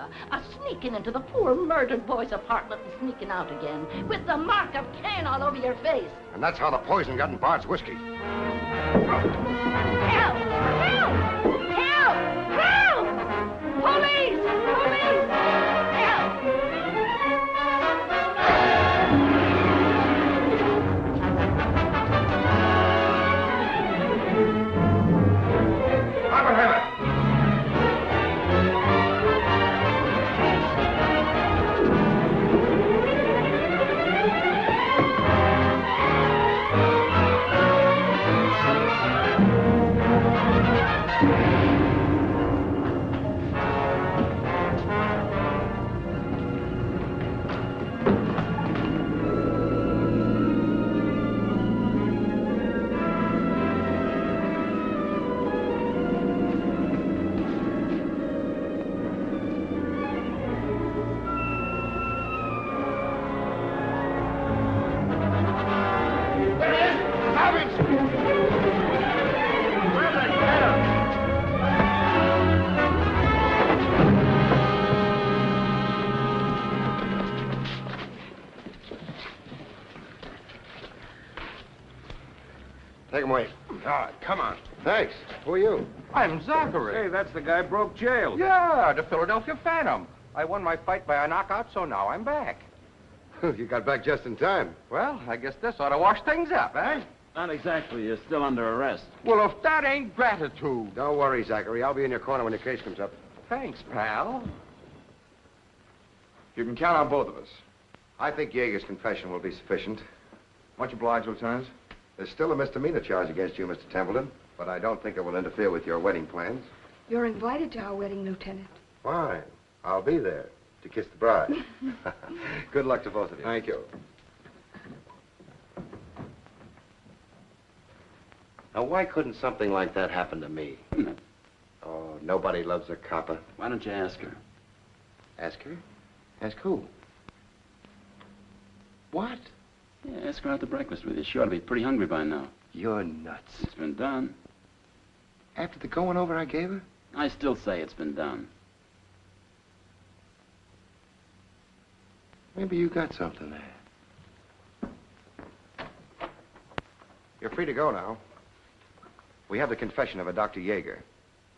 sneaking into the poor murdered boy's apartment and sneaking out again with the mark of Cain all over your face. And that's how the poison got in Bard's whiskey. Help! Help! Help! Help! Police! Police! Help! Oppenheimer! God, come on. Thanks. Who are you? I'm Zachary. Hey, that's the guy broke jail. Yeah, the Philadelphia Phantom. I won my fight by a knockout, so now I'm back. You got back just in time. Well, I guess this ought to wash things up, eh? Not exactly. You're still under arrest. Well, if that ain't gratitude. Don't worry, Zachary. I'll be in your corner when your case comes up. Thanks, pal. You can count on both of us. I think Yeager's confession will be sufficient. Much obliged, Lieutenant. There's still a misdemeanor charge against you, Mr. Templeton, but I don't think it will interfere with your wedding plans. You're invited to our wedding, Lieutenant. Fine. I'll be there to kiss the bride. Good luck to both of you. Thank you. Now, why couldn't something like that happen to me? Oh, nobody loves a copper. Why don't you ask her? Ask her? Ask who? What? Yeah, ask her out to breakfast with you. She ought to be pretty hungry by now. You're nuts. It's been done. After the going over I gave her? I still say it's been done. Maybe you got something there. You're free to go now. We have the confession of a Dr. Yeager.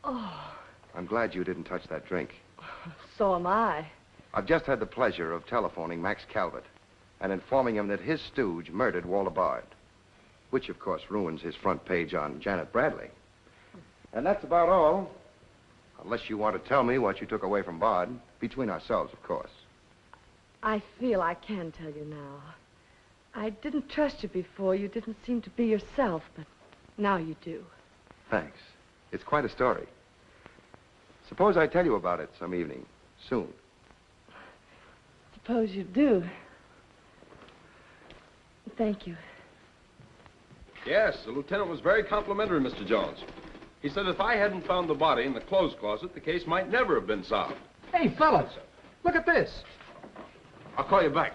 Oh, I'm glad you didn't touch that drink. so am I. I've just had the pleasure of telephoning Max Calvert and informing him that his stooge murdered Walter Bard, which, of course, ruins his front page on Janet Bradley. And that's about all, unless you want to tell me what you took away from Bard, between ourselves, of course. I feel I can tell you now. I didn't trust you before. You didn't seem to be yourself, but now you do. Thanks. It's quite a story. Suppose I tell you about it some evening, soon. Suppose you do. Thank you. Yes, the lieutenant was very complimentary, Mr. Jones. He said if I hadn't found the body in the clothes closet, the case might never have been solved. Hey, fellas, look at this. I'll call you back.